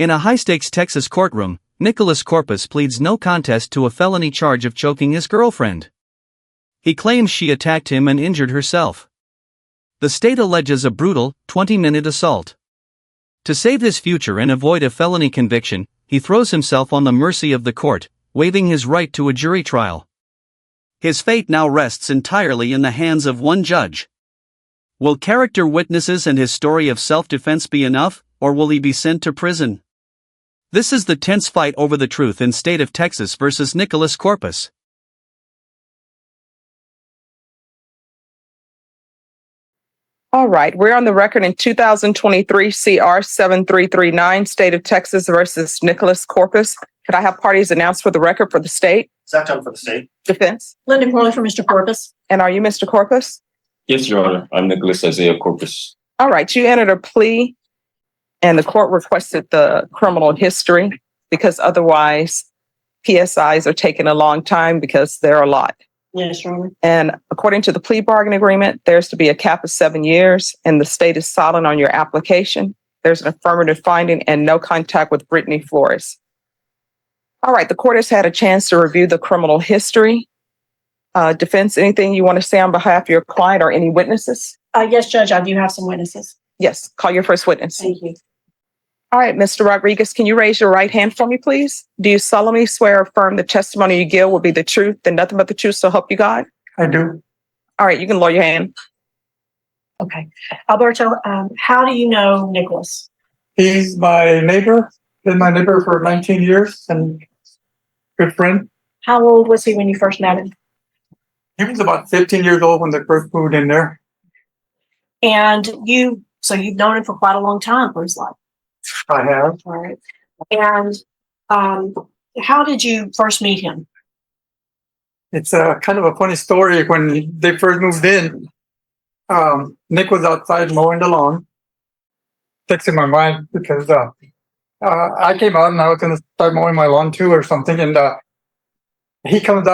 In a high-stakes Texas courtroom, Nicholas Corpus pleads no contest to a felony charge of choking his girlfriend. He claims she attacked him and injured herself. The state alleges a brutal, 20-minute assault. To save his future and avoid a felony conviction, he throws himself on the mercy of the court, waiving his right to a jury trial. His fate now rests entirely in the hands of one judge. Will character witnesses and his story of self-defense be enough, or will he be sent to prison? This is the tense fight over the truth in state of Texas versus Nicholas Corpus. All right, we're on the record in 2023 CR 7339, State of Texas versus Nicholas Corpus. Could I have parties announced for the record for the state? Zach Dunn for the state. Defense. Linda Corley for Mr. Corpus. And are you Mr. Corpus? Yes, Your Honor. I'm Nicholas Isaiah Corpus. All right, you entered a plea and the court requested the criminal history because otherwise PSIs are taking a long time because there are a lot. Yes, Your Honor. And according to the plea bargain agreement, there's to be a cap of 7 years and the state is silent on your application. There's an affirmative finding and no contact with Brittany Flores. All right, the court has had a chance to review the criminal history. Defense, anything you want to say on behalf of your client or any witnesses? Yes, Judge, I do have some witnesses. Yes, call your first witness. Thank you. All right, Mr. Rodriguez, can you raise your right hand for me, please? Do you solemnly swear or affirm the testimony you give will be the truth and nothing but the truth, so help you God? I do. All right, you can lower your hand. Okay. Alberto, how do you know Nicholas? He's my neighbor. Been my neighbor for 19 years and good friend. How old was he when you first met him? He was about 15 years old when they first moved in there. And so you've known him for quite a long time for his life. I have. All right. And how did you first meet him? It's a kind of a funny story. When they first moved in, Nick was outside mowing the lawn, fixing my mind because I came out and I was going to start mowing my lawn too or something. And he comes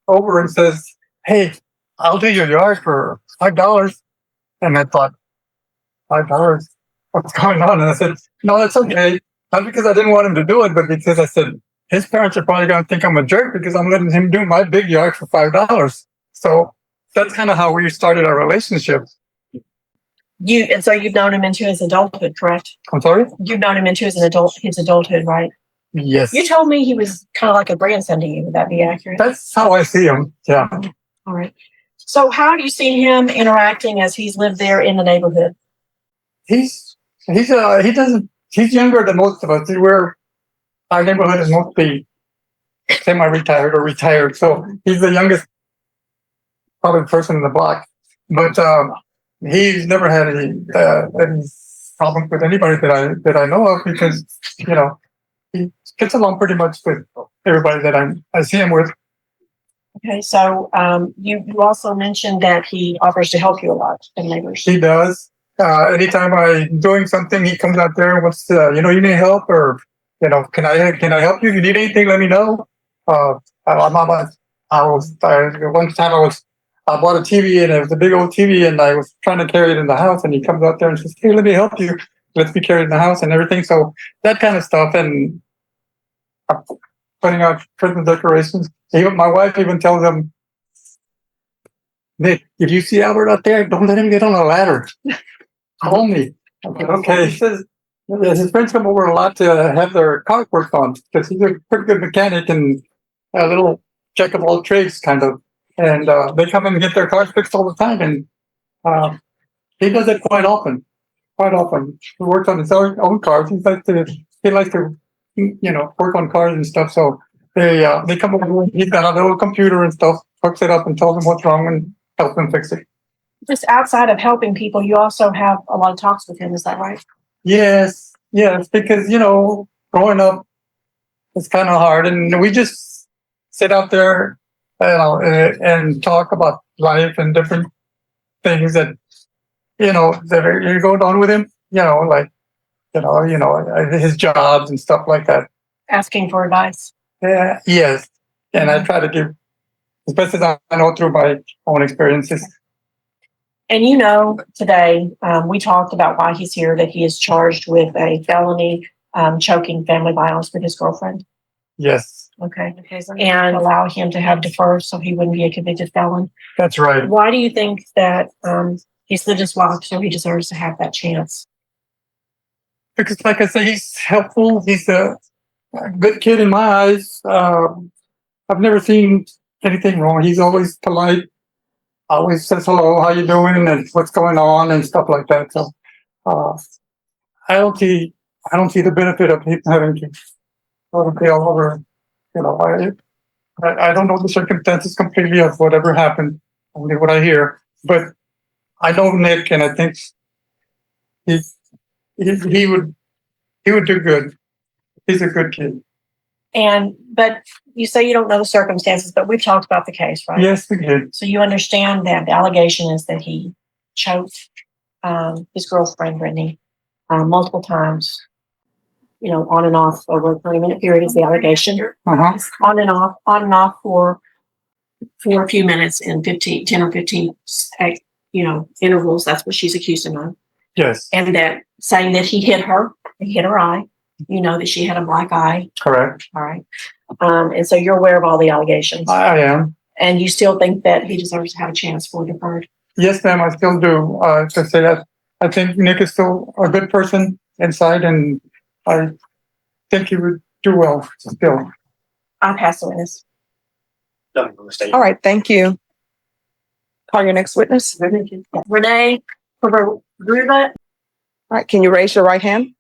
over and says, "Hey, I'll do your yard for $5. And I thought, $5? What's going on? And I said, "No, that's okay." Not because I didn't want him to do it, but because I said, his parents are probably going to think I'm a jerk because I'm letting him do my big yard for $5. So that's kind of how we started our relationship. And so you've known him into his adulthood, correct? I'm sorry? You've known him into his adulthood, right? Yes. You told me he was kind of like a grandson to you. Would that be accurate? That's how I see him. Yeah. All right. So how do you see him interacting as he's lived there in the neighborhood? He's younger than most of us. Our neighborhood is mostly semi-retired or retired. So he's the youngest probably person in the block. But he's never had any problems with anybody that I know of because, he gets along pretty much with everybody that I see him with. Okay, so you also mentioned that he offers to help you a lot, the neighbors. He does. Anytime I'm doing something, he comes out there and wants to, you need help or, can I help you? You need anything, let me know. One time I bought a TV and it was a big old TV and I was trying to carry it in the house and he comes out there and says, "Hey, let me help you. Let's be carried in the house," and everything. So that kind of stuff. And putting out Christmas decorations. Even my wife even tells him, "Nick, if you see Albert out there, don't let him get on a ladder. Call me." Okay. He says his friends come over a lot to have their car worked on because he's a pretty good mechanic and a little jack of all trades kind of. And they come in and get their cars fixed all the time. And he does it quite often. He works on his own cars. He likes to work on cars and stuff. So they come over. He's got a little computer and stuff, hooks it up and tells them what's wrong and helps them fix it. Just outside of helping people, you also have a lot of talks with him. Is that right? Yes, because, growing up, it's kind of hard. And we just sit out there, and talk about life and different things that, that are going on with him, his jobs and stuff like that. Asking for advice. Yes. And I try to give as best as I know through my own experiences. And you know, today, we talked about why he's here, that he is charged with a felony, choking family violence with his girlfriend. Yes, Okay. And allow him to have deferred so he wouldn't be a convicted felon. that's right. Why do you think that, he's lived his life, so he deserves to have that chance? Because, like I said, he's helpful. He's a good kid in my eyes. I've never seen anything wrong. He's always polite. Always says hello, how you doing, and what's going on, and stuff like that. So, I don't see the benefit of him having to go to jail over. You know, I don't know the circumstances completely of whatever happened. Only what I hear, but I know Nick, and I think he he would do good. He's a good kid. But you say you don't know the circumstances, but we've talked about the case, right? Yes, we did. So you understand that the allegation is that he choked his girlfriend, Brittany, multiple times, you know, on and off over a 30-minute period is the allegation. Uh-huh. On and off for a few minutes in 10 or 15, intervals. That's what she's accused him of. Yes, And that saying that he hit her eye. You know that she had a black eye. correct. All right. And so you're aware of all the allegations. I am. And you still think that he deserves to have a chance for deferred? Yes, ma'am, I still do. To say that I think Nick is still a good person inside, and I think he would do well still. I'll pass the witness. All right, thank you. Call your next witness. Renee Gruba. All right, can you raise your right hand?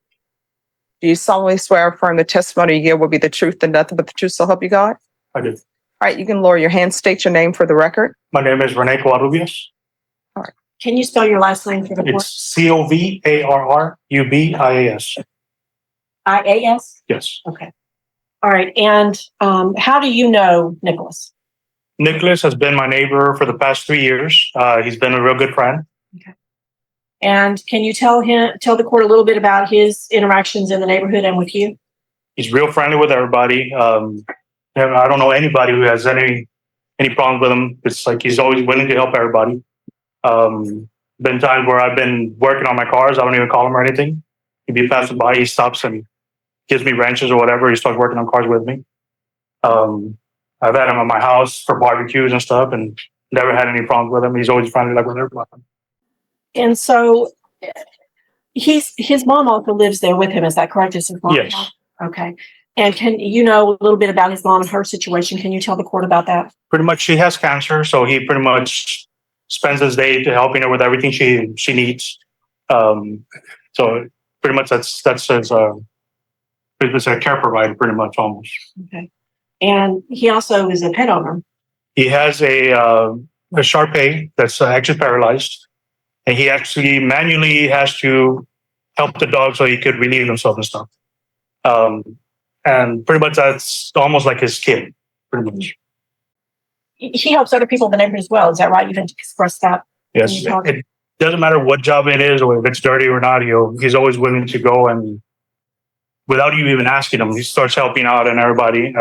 Do you solemnly swear or affirm the testimony you give will be the truth and nothing but the truth, so help you God? I do. All right, you can lower your hand, state your name for the record. My name is Rene Covarrubias. Can you spell your last name for the court? It's Covarrubias. IAS? Yes. Okay. All right. And how do you know Nicholas? Nicholas has been my neighbor for the past 3 years. He's been a real good friend. And can you tell the court a little bit about his interactions in the neighborhood and with you? He's real friendly with everybody. I don't know anybody who has any problems with him. It's like he's always willing to help everybody. Been times where I've been working on my cars. I don't even call him or anything. He'd be passing by, he stops and gives me wrenches or whatever. He starts working on cars with me. I've had him at my house for barbecues and stuff, and never had any problems with him. He's always friendly like with everybody. And so his mom also lives there with him. Is that correct? Is his mom? Yes. Okay. And can you know a little bit about his mom and her situation? Can you tell the court about that? Pretty much, she has cancer, so he pretty much spends his day to helping her with everything she needs. So pretty much that's his it's a care provider, pretty much almost. Okay. And he also is a pet owner. He has a Shar-Pei that's actually paralyzed, and he actually manually has to help the dog so he could relieve himself and stuff. And pretty much that's almost like his kid, pretty much. He helps other people in the neighborhood as well. Is that right? You can express that. Yes. It doesn't matter what job it is or if it's dirty or not. He's always willing to go, and without you even asking him, he starts helping out and everybody.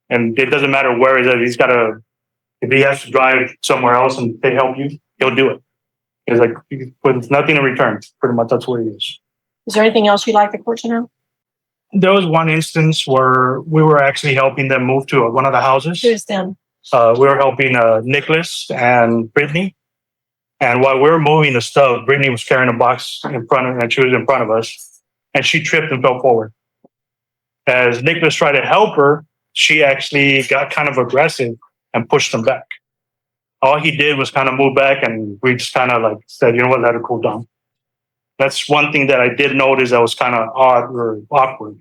And it doesn't matter where he's if he has to drive somewhere else and they help you, he'll do it. It's like with nothing in return. Pretty much that's what he is. Is there anything else you'd like the court to know? There was one instance where we were actually helping them move to one of the houses. Who's them? We were helping Nicholas and Brittany. And while we were moving the stuff, Brittany was carrying a box and she was in front of us. And she tripped and fell forward. As Nicholas tried to help her, she actually got kind of aggressive and pushed him back. All he did was kind of move back, and we just kind of like said, you know what, let her cool down. That's one thing that I did notice that was kind of odd or awkward.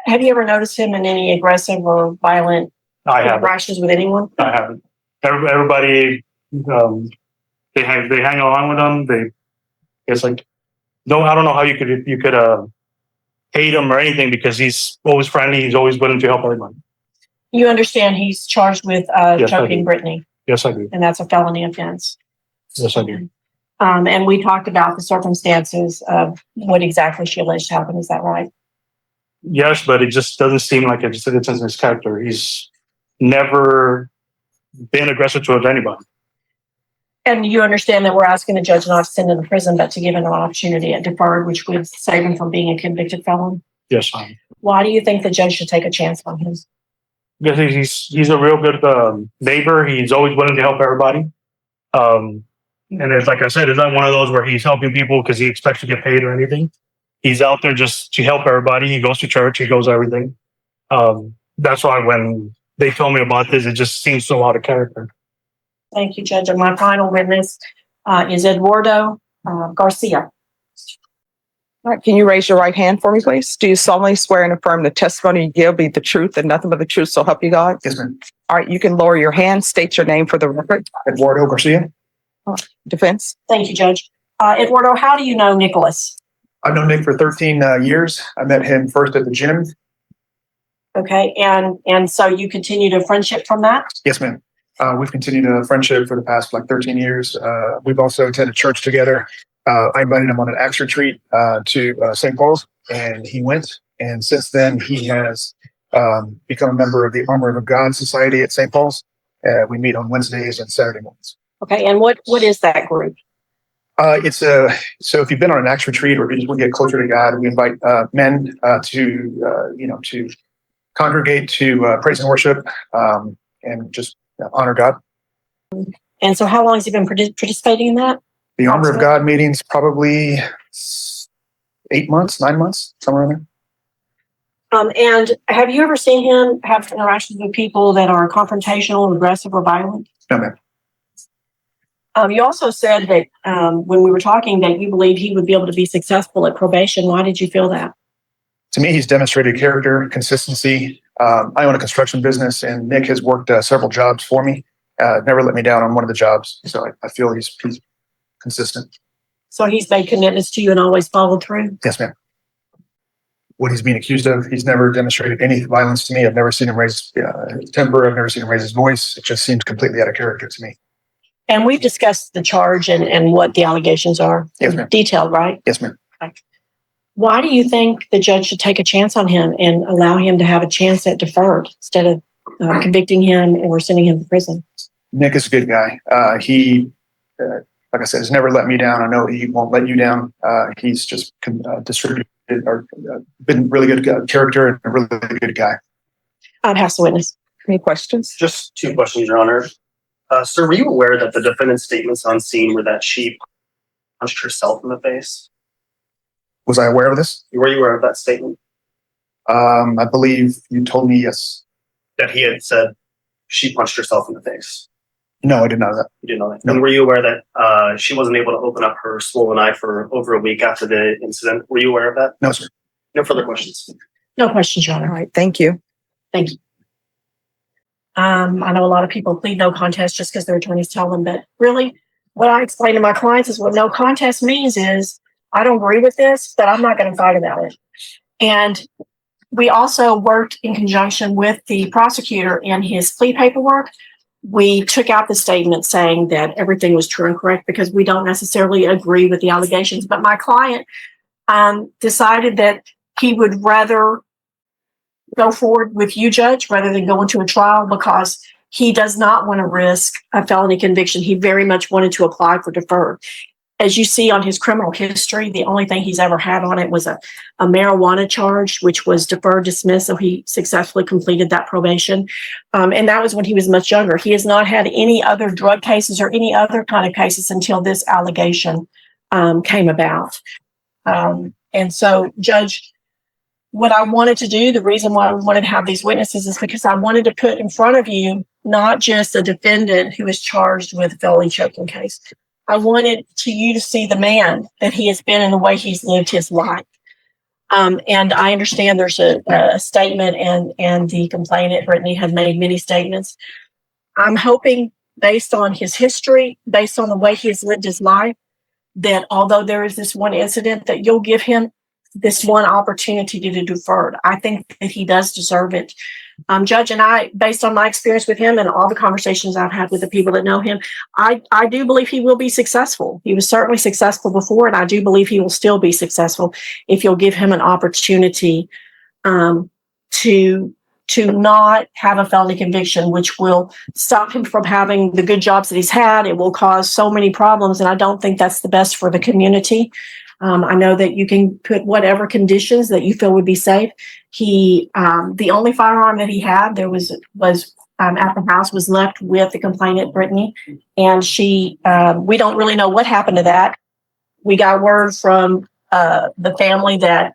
Have you ever noticed him in any aggressive or violent interactions with anyone? I haven't. Everybody, they hang along with him. It's like, no, I don't know how you could hate him or anything, because he's always friendly. He's always willing to help everybody. You understand he's charged with choking Brittany. Yes, I do. And that's a felony offense. Yes, I do. And we talked about the circumstances of what exactly she alleged happened. Is that right? Yes, but it just doesn't seem like it's in his character. He's never been aggressive towards anybody. And you understand that we're asking the judge not to send him to prison, but to give him an opportunity at deferred, which would save him from being a convicted felon. Yes. Why do you think the judge should take a chance on him? Because he's a real good neighbor. He's always willing to help everybody. And it's like I said, it's not one of those where he's helping people because he expects to get paid or anything. He's out there just to help everybody. He goes to church. He goes everything. That's why when they told me about this, it just seems so out of character. Thank you, Judge. And my final witness is Eduardo Garcia. All right, can you raise your right hand for me, please? Do you solemnly swear and affirm the testimony you give be the truth and nothing but the truth, so help you God? Yes, ma'am. All right, you can lower your hand, state your name for the record. Eduardo Garcia. Defense. Thank you, Judge. Eduardo, how do you know Nicholas? I've known Nick for 13 years. I met him first at the gym. Okay, and so you continued a friendship from that? Yes, ma'am. We've continued a friendship for the past 13 years. We've also attended church together. I invited him on an Acts retreat to St. Paul's, and he went. And since then, he has become a member of the Armor of God Society at St. Paul's. We meet on Wednesdays and Saturday mornings. Okay, and what is that group? So if you've been on an Acts retreat or if you just want to get closer to God, we invite men to congregate to praise and worship and just honor God. And so how long has he been participating in that? The Armor of God meetings, probably 8 months, 9 months, somewhere in there. And have you ever seen him have interactions with people that are confrontational, aggressive, or violent? No, ma'am. You also said that when we were talking that you believe he would be able to be successful at probation. Why did you feel that? To me, he's demonstrated character, consistency. I own a construction business, and Nick has worked several jobs for me. Never let me down on one of the jobs. So I feel he's consistent. So he's made commitments to you and always followed through? Yes, ma'am. What he's being accused of, he's never demonstrated any violence to me. I've never seen him raise his temper. I've never seen him raise his voice. It just seems completely out of character to me. And we've discussed the charge and what the allegations are. Yes, ma'am. Detailed, right? Yes, ma'am. Why do you think the judge should take a chance on him and allow him to have a chance at deferred instead of convicting him or sending him to prison? Nick is a good guy. He, like I said, has never let me down. I know he won't let you down. He's just distributed or been really good character and a really good guy. I'd pass the witness. Any questions? Just 2 questions, Your Honor. Sir, were you aware that the defendant's statements on scene were that she punched herself in the face? Was I aware of this? Were you aware of that statement? I believe you told me yes. That he had said she punched herself in the face? No, I did not know that. You didn't know that? No. And were you aware that she wasn't able to open up her swollen eye for over a week after the incident? Were you aware of that? No, sir. No further questions. No questions, Your All Honor. right, thank you. Thank you. I know a lot of people plead no contest just because their attorneys tell them, but really what I explain to my clients is what no contest means is I don't agree with this, but I'm not going to fight about it. And we also worked in conjunction with the prosecutor in his plea paperwork. We took out the statement saying that everything was true and correct because we don't necessarily agree with the allegations. But my client decided that he would rather go forward with you, Judge, rather than go into a trial because he does not want to risk a felony conviction. He very much wanted to apply for deferred. As you see on his criminal history, the only thing he's ever had on it was a marijuana charge, which was deferred, dismissed. So he successfully completed that probation. And that was when he was much younger. He has not had any other drug cases or any other kind of cases until this allegation came about. And so, Judge, what I wanted to do, the reason why I wanted to have these witnesses is because I wanted to put in front of you not just a defendant who is charged with a felony choking case. I wanted you to see the man that he has been and the way he's lived his life. And I understand there's a statement and the complainant, Brittany, had made many statements. I'm hoping, based on his history, based on the way he has lived his life, that although there is this one incident, that you'll give him this one opportunity to defer. I think that he does deserve it. Judge, and I, based on my experience with him and all the conversations I've had with the people that know him, I do believe he will be successful. He was certainly successful before, and I do believe he will still be successful if you'll give him an opportunity to to not have a felony conviction, which will stop him from having the good jobs that he's had. It will cause so many problems, and I don't think that's the best for the community. I know that you can put whatever conditions that you feel would be safe. He, the only firearm that he had there was at the house was left with the complainant, Brittany, and she. We don't really know what happened to that. We got word from the family that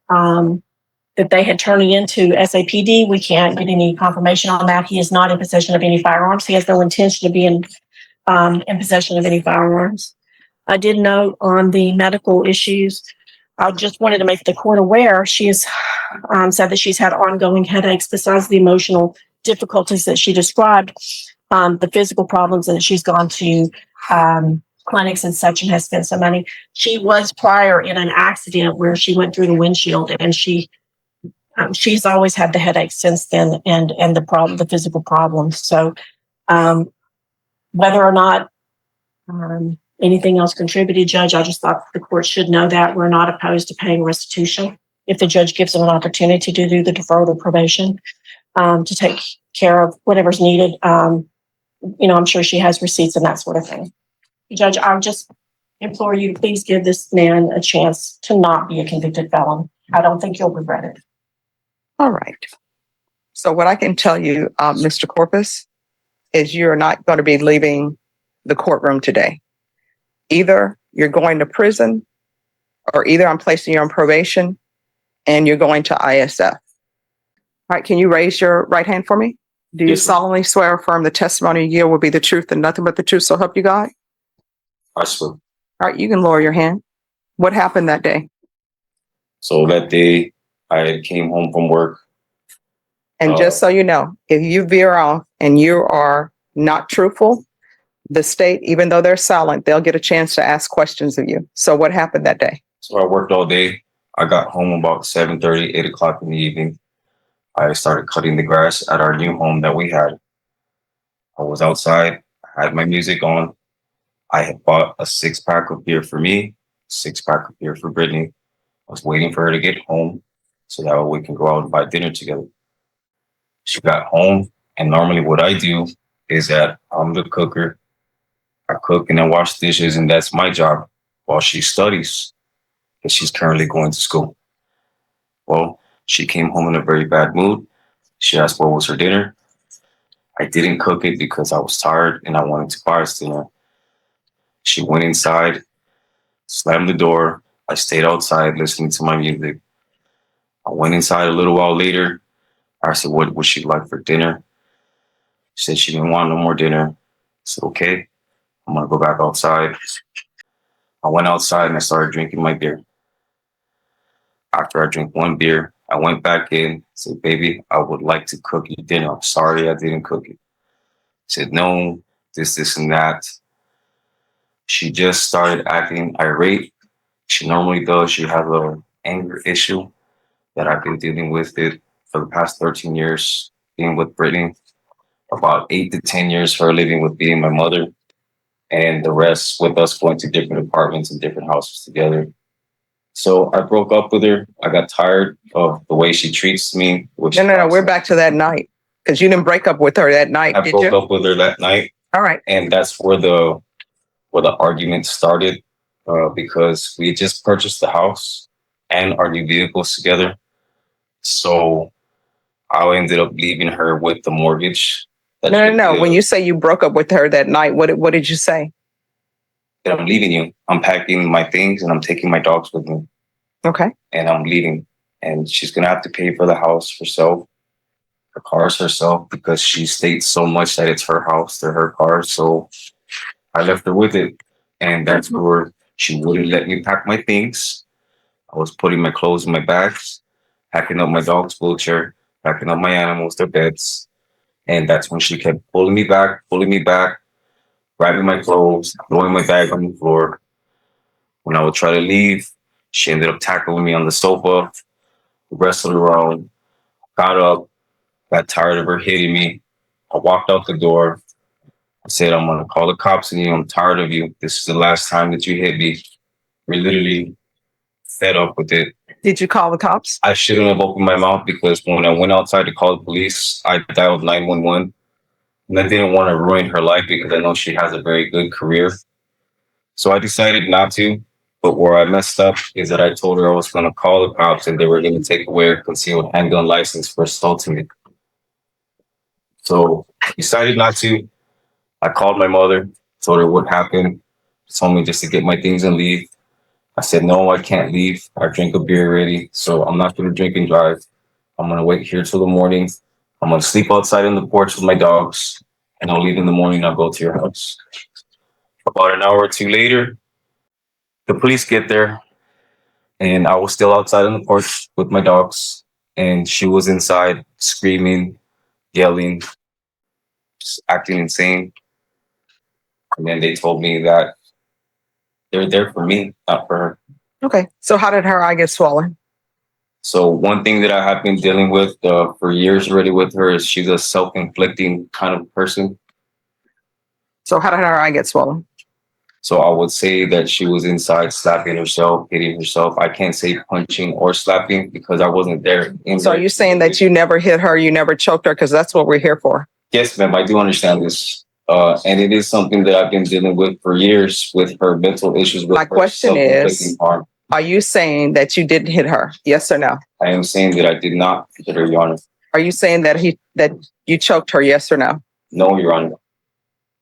they had turned it into SAPD. We can't get any confirmation on that. He is not in possession of any firearms. He has no intention to be in possession of any firearms. I did note on the medical issues. I just wanted to make the court aware. She has said that she's had ongoing headaches besides the emotional difficulties that she described, the physical problems, and that she's gone to clinics and such and has spent some money. She was prior in an accident where she went through the windshield, and she's always had the headaches since then, and the physical problems. So whether or not anything else contributed, Judge, I just thought the court should know that we're not opposed to paying restitution if the judge gives them an opportunity to do the deferred or probation, to take care of whatever's needed. I'm sure she has receipts and that sort of thing. Judge, I would just implore you to please give this man a chance to not be a convicted felon. I don't think you'll regret it. All right. So what I can tell you, Mr. Corpus, is you're not going to be leaving the courtroom today. Either you're going to prison, or either I'm placing you on probation and you're going to ISF. All right, can you raise your right hand for me? Do you Yes, ma'am. solemnly swear or affirm the testimony you give will be the truth and nothing but the truth, so help you God? I swear. All right, you can lower your hand. What happened that day? So that day, I came home from work. And just so you know, if you veer off and you are not truthful, the state, even though they're silent, they'll get a chance to ask questions of you. So what happened that day? So I worked all day. I got home about 7:30, 8 o'clock in the evening. I started cutting the grass at our new home that we had. I was outside. I had my music on. I had bought a 6-pack of beer for me, 6-pack of beer for Brittany. I was waiting for her to get home so that we can go out and buy dinner together. She got home, and normally what I do is that I'm the cooker. I cook and I wash dishes, and that's my job while she studies, because she's currently going to school. Well, she came home in a very bad mood. She asked what was her dinner. I didn't cook it because I was tired and I wanted to buy us dinner. She went inside, slammed the door. I stayed outside listening to my music. I went inside a little while later. I said, what would she like for dinner? She said she didn't want no more dinner. I said, okay, I'm going to go back outside. I went outside and I started drinking my beer. After I drank one beer, I went back in, said, baby, I would like to cook you dinner. I'm sorry I didn't cook it. She said, no, this, and that. She just started acting irate. She normally does. She has an anger issue that I've been dealing with it for the past 13 years, being with Brittany. About 8 to 10 years her living with me and my mother, and the rest with us going to different apartments and different houses together. So I broke up with her. I got tired of the way she treats me. No. We're back to that night, because you didn't break up with her that night, I did broke you? up with her that night. All right. And that's where the argument started, because we just purchased the house and our new vehicles together. So I ended up leaving her with the mortgage. No. When you say you broke up with her that night, what did you say? That I'm leaving you. I'm packing my things and I'm taking my dogs with me. Okay. And I'm leaving. And she's going to have to pay for the house herself, her cars herself, because she states so much that it's her house, they're her cars. So I left her with it. And that's where she wouldn't let me pack my things. I was putting my clothes in my bags, packing up my dog's wheelchair, packing up my animals, their beds. And that's when she kept pulling me back, grabbing my clothes, throwing my bag on the floor. When I would try to leave, she ended up tackling me on the sofa, wrestled around, got up, got tired of her hitting me. I walked out the door. I said, I'm going to call the cops on you. I'm tired of you. This is the last time that you hit me. We're literally fed up with it. Did you call the cops? I shouldn't have opened my mouth because when I went outside to call the police, I dialed 911. And I didn't want to ruin her life because I know she has a very good career. So I decided not to. But where I messed up is that I told her I was going to call the cops and they were going to take away her concealed handgun license for assaulting me. So I decided not to. I called my mother, told her what happened, told me just to get my things and leave. I said, no, I can't leave. I drank a beer already, so I'm not going to drink and drive. I'm going to wait here till the morning. I'm going to sleep outside on the porch with my dogs, and I'll leave in the morning. I'll go to your house. About an hour or two later, the police get there, and I was still outside on the porch with my dogs, and she was inside screaming, yelling, just acting insane. And then they told me that they're there for me, not for her. Okay. So how did her eye get swollen? So one thing that I have been dealing with for years already with her is she's a self-inflicting kind of person. So how did her eye get swollen? So I would say that she was inside slapping herself, hitting herself. I can't say punching or slapping because I wasn't there. So are you saying that you never hit her, you never choked her? Because that's what we're here for. Yes, ma'am, I do understand this. And it is something that I've been dealing with for years with her mental issues. With My question is, harm. are you saying that you didn't hit her? Yes or no? I am saying that I did not hit her, Your Honor. Are you saying that you choked her? Yes or no? No, Your Honor.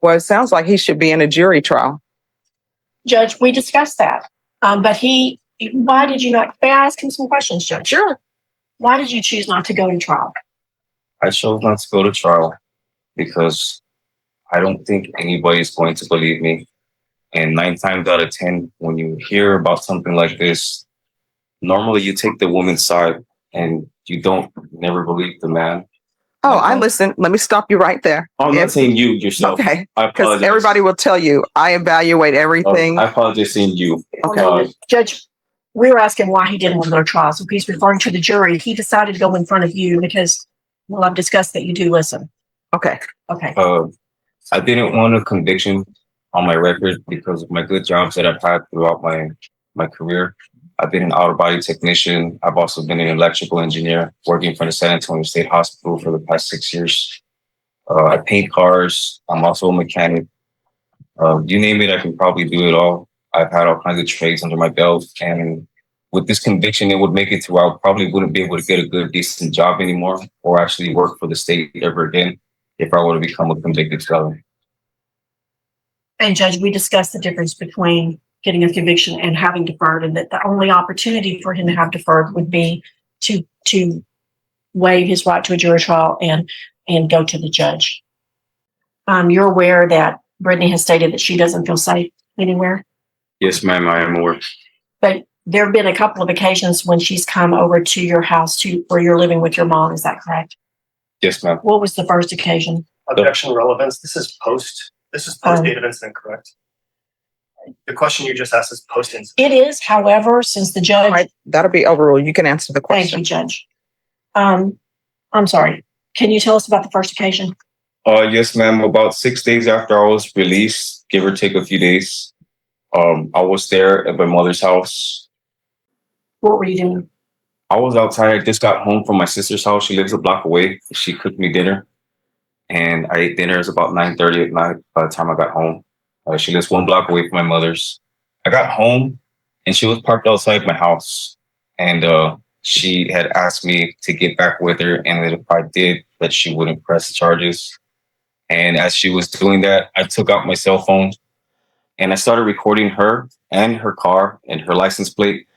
Well, it sounds like he should be in a jury trial. Judge, we discussed that. But why did you not, may I ask him some questions, Judge? Sure. Why did you choose not to go to trial? I chose not to go to trial because I don't think anybody's going to believe me. And 9 times out of 10, when you hear about something like this, normally you take the woman's side and you don't never believe the man. Oh, I listen. Let me stop you right there. I'm not saying you yourself. Okay. I Because apologize. everybody will tell you, I evaluate everything. I apologize saying you. Okay. Judge, we were asking why he didn't want to go to trial. So he's referring to the jury. He decided to go in front of you because, well, I've discussed that you do listen. Okay. Okay. I didn't want a conviction on my record because of my good jobs that I've had throughout my career. I've been an outer body technician. I've also been an electrical engineer working for the San Antonio State Hospital for the past 6 years. I paint cars. I'm also a mechanic. You name it, I can probably do it all. I've had all kinds of trades under my belt. And with this conviction, it would make it to I probably wouldn't be able to get a good, decent job anymore or actually work for the state ever again if I were to become a convicted felon. And Judge, we discussed the difference between getting a conviction and having deferred, and that the only opportunity for him to have deferred would be to waive his right to a jury trial and go to the judge. You're aware that Brittany has stated that she doesn't feel safe anywhere? Yes, ma'am, I am aware. But there have been a couple of occasions when she's come over to your house where you're living with your mom. Is that correct? Yes, ma'am. What was the first occasion? Objection relevance. This is post date of incident, correct? The question you just asked is post incident. It is, however, since the judge. All right. That'll be overruled. You can answer the Thank question. you, Judge. I'm sorry. Can you tell us about the first occasion? Yes, ma'am. About 6 days after I was released, give or take a few days, I was there at my mother's house. What were you doing? I was outside. I just got home from my sister's house. She lives a block away. She cooked me dinner. And I ate dinner. It was about 9:30 at night by the time I got home. She lives 1 block away from my mother's. I got home and she was parked outside my house. And she had asked me to get back with her. And that if I did, that she wouldn't press charges. And as she was doing that, I took out my cell phone and I started recording her and her car and her license plate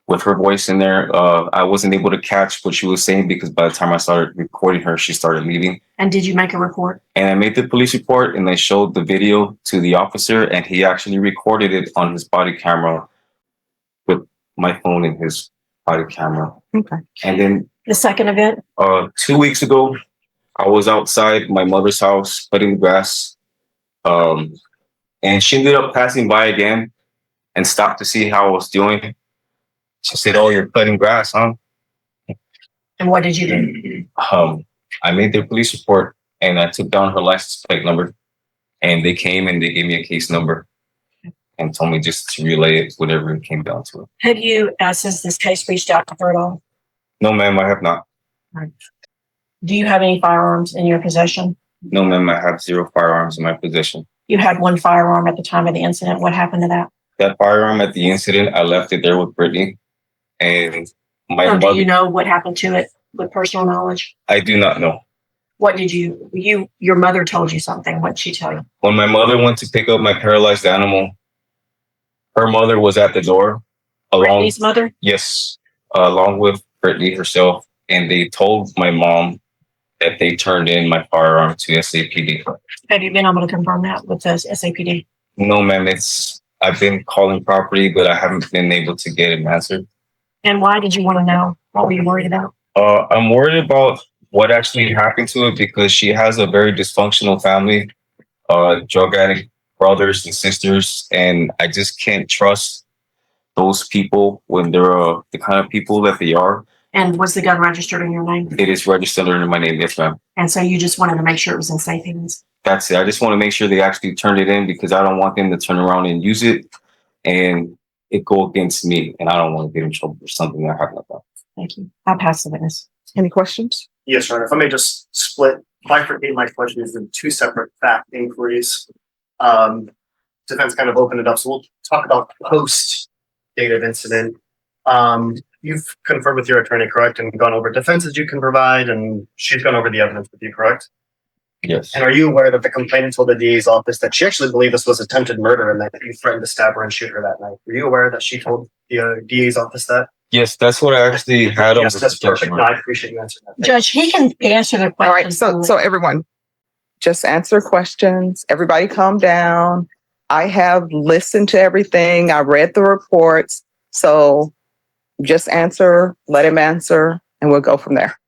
with her voice in there. I wasn't able to catch what she was saying because by the time I started recording her, she started leaving. And did you make a report? And I made the police report and I showed the video to the officer and he actually recorded it on his body camera with my phone in his body camera. Okay. And then The second event? 2 weeks ago, I was outside my mother's house cutting grass. And she ended up passing by again and stopped to see how I was doing. She said, "Oh, you're cutting grass, huh?" And what did you do? I made the police report and I took down her license plate number and they came and they gave me a case number. and told me just to relay it whenever it came down to it. Have you, since this case reached out to her at all? No, ma'am, I have not. Do you have any firearms in your possession? No, ma'am, I have 0 firearms in my possession. You had one firearm at the time of the incident. What happened to that? That firearm at the incident, I left it there with Brittany, and my Or do mother. you know what happened to it with personal knowledge? I do not know. What did your mother told you something. What did she tell you? When my mother went to pick up my paralyzed animal, her mother was at the door. Brittany's mother? Yes, along with Brittany herself, and they told my mom that they turned in my firearm to SAPD. Have you been able to confirm that with the SAPD? No, ma'am. I've been calling property, but I haven't been able to get an answer. And why did you want to know? What were you worried about? I'm worried about what actually happened to it because she has a very dysfunctional family, drug addict brothers and sisters, and I just can't trust those people when they're the kind of people that they are. And was the gun registered in your name? It is registered under my name, yes, ma'am. And so you just wanted to make sure it was in safe hands? That's it. I just want to make sure they actually turned it in because I don't want them to turn around and use it and it go against me. And I don't want to get in trouble for something that happened like that. Thank you. I'll pass the witness. Any questions? Yes, Your Honor. If I may just bifurcate my questions into 2 separate fact inquiries. Defense kind of opened it up, so we'll talk about post date of incident. You've confirmed with your attorney, correct, and gone over defenses you can provide, and she's gone over the evidence with you, correct? Yes. And are you aware that the complainant told the DA's office that she actually believed this was attempted murder and that you threatened to stab her and shoot her that night? Were you aware that she told the DA's office that? Yes, that's what I actually had on. Yes, that's perfect. No, I appreciate you answering that. Judge, he can answer the question. All right. So everyone, just answer questions. Everybody calm down. I have listened to everything. I read the reports. So just answer, let him answer, and we'll go from there.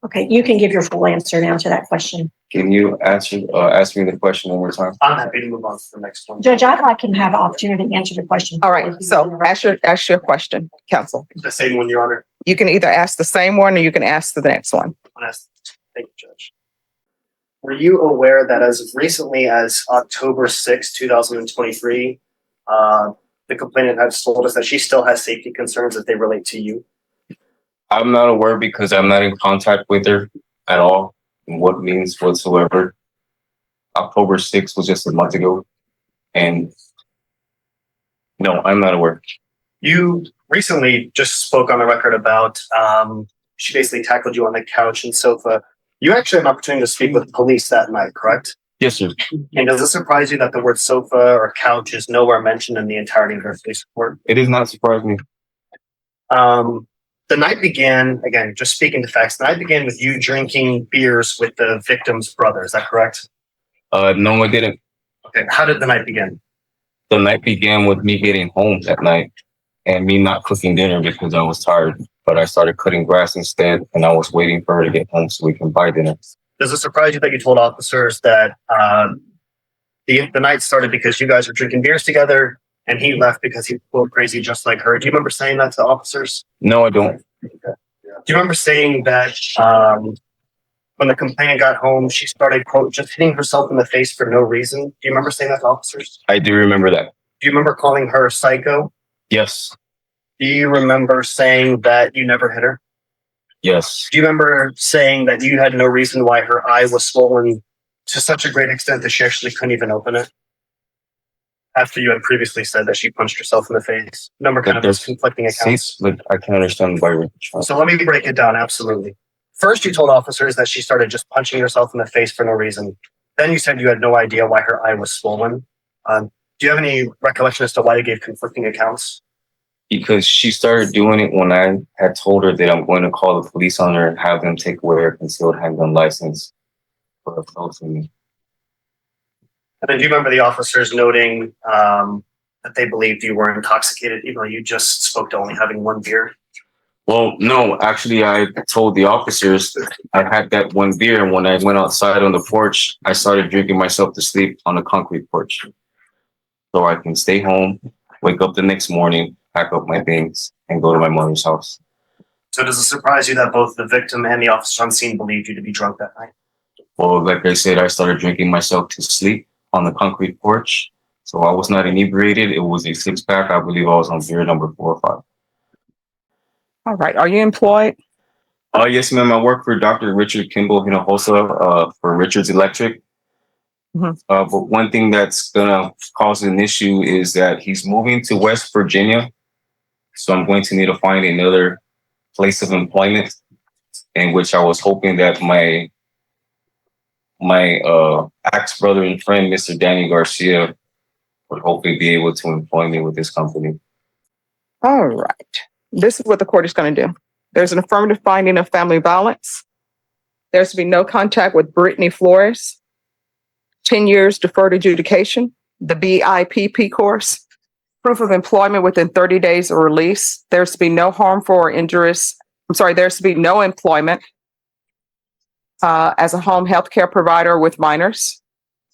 Okay, you can give your full answer now to that question. Can you ask me the question one more time? I'm happy to move on to the next one. Judge, I'd like him to have an opportunity to answer the question. All right. So ask your question, counsel. The same one, Your Honor. You can either ask the same one or you can ask the next one. Thank you, Judge. Were you aware that as recently as October 6, 2023, the complainant has told us that she still has safety concerns that they relate to you? I'm not aware because I'm not in contact with her at all, in what means whatsoever. October 6th was just a month ago. And no, I'm not aware. You recently just spoke on the record about she basically tackled you on the couch and sofa. You actually had an opportunity to speak with police that night, correct? Yes, sir. And does it surprise you that the word sofa or couch is nowhere mentioned in the entirety of her police report? It does not surprise me. The night began, again, just speaking to facts, the night began with you drinking beers with the victim's brother. Is that correct? No, I didn't. Okay. How did the night begin? The night began with me getting home that night and me not cooking dinner because I was tired. But I started cutting grass instead, and I was waiting for her to get home so we can buy dinner. Does it surprise you that you told officers that the night started because you guys were drinking beers together and he left because he was crazy just like her? Do you remember saying that to officers? No, I don't. Okay. Do you remember saying that when the complainant got home, she started, quote, just hitting herself in the face for no reason? Do you remember saying that to officers? I do remember that. Do you remember calling her psycho? Yes. Do you remember saying that you never hit her? Yes. Do you remember saying that you had no reason why her eye was swollen to such a great extent that she actually couldn't even open it? After you had previously said that she punched herself in the face. Number kind of those conflicting accounts. But I can understand why you're trying. So let me break it down. Absolutely. First, you told officers that she started just punching herself in the face for no reason. Then you said you had no idea why her eye was swollen. Do you have any recollection as to why you gave conflicting accounts? Because she started doing it when I had told her that I'm going to call the police on her and have them take away her concealed handgun license for assaulting me. And then do you remember the officers noting that they believed you were intoxicated, even though you just spoke to only having one beer? Well, no, actually, I told the officers I had that one beer, and when I went outside on the porch, I started drinking myself to sleep on the concrete porch. So I can stay home, wake up the next morning, pack up my things, and go to my mother's house. So does it surprise you that both the victim and the officer on scene believed you to be drunk that night? Well, like I said, I started drinking myself to sleep on the concrete porch. So I was not inebriated. It was a 6-pack. I believe I was on beer number 4 or 5. All right. Are you employed? Yes, ma'am. I work for Dr. Richard Kimball Hinojosa for Richard's Electric. Mhm. But one thing that's gonna cause an issue is that he's moving to West Virginia. So I'm going to need to find another place of employment, in which I was hoping that my ex brother and friend, Mr. Danny Garcia, would hopefully be able to employ me with this company. All right. This is what the court is going to do. There's an affirmative finding of family violence. There's to be no contact with Brittany Flores. 10 years deferred adjudication, the BIPP course. Proof of employment within 30 days of release. There's to be no harmful or injurious. There's to be no employment as a home health care provider with minors.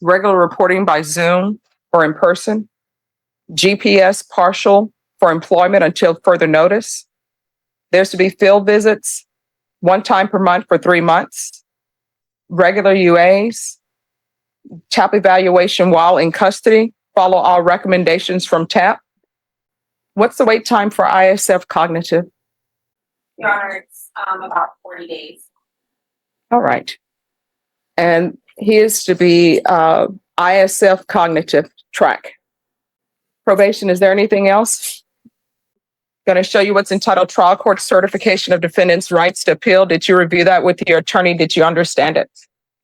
Regular reporting by Zoom or in person. GPS partial for employment until further notice. There's to be field visits 1 time per month for 3 months. Regular UAs. TAP evaluation while in custody. Follow all recommendations from TAP. What's the wait time for ISF cognitive? Your Honor, it's about 40 days. All right. And he is to be ISF cognitive track. Probation, is there anything else? Going to show you what's entitled Trial Court Certification of Defendant's Rights to Appeal. Did you review that with your attorney? Did you understand it?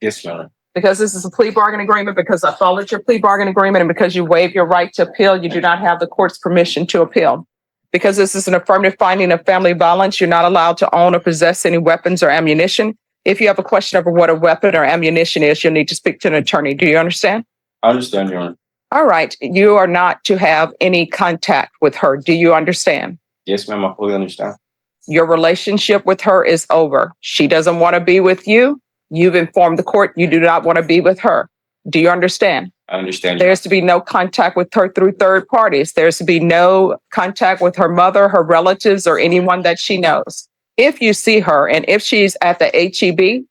Yes, Your Honor. Because this is a plea bargain agreement, because I followed your plea bargain agreement, and because you waive your right to appeal, you do not have the court's permission to appeal. Because this is an affirmative finding of family violence, you're not allowed to own or possess any weapons or ammunition. If you have a question over what a weapon or ammunition is, you'll need to speak to an attorney. Do you understand? I understand, Your Honor. All right. You are not to have any contact with her. Do you understand? Yes, ma'am. I fully understand. Your relationship with her is over. She doesn't want to be with you. You've informed the court you do not want to be with her. Do you understand? I understand. There's to be no contact with her through third parties. There's to be no contact with her mother, her relatives, or anyone that she knows. If you see her and if she's at the HEB,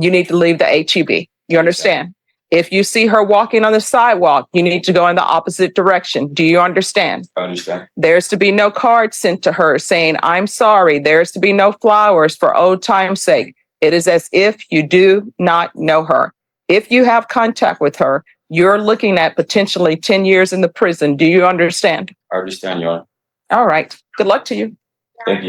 you need to leave the HEB. You understand? If you see her walking on the sidewalk, you need to go in the opposite direction. Do you understand? I understand. There's to be no card sent to her saying, I'm sorry. There's to be no flowers for old time's sake. It is as if you do not know her. If you have contact with her, you're looking at potentially 10 years in the prison. Do you understand? I understand, Your Honor. All right. Good luck to you. Thank you.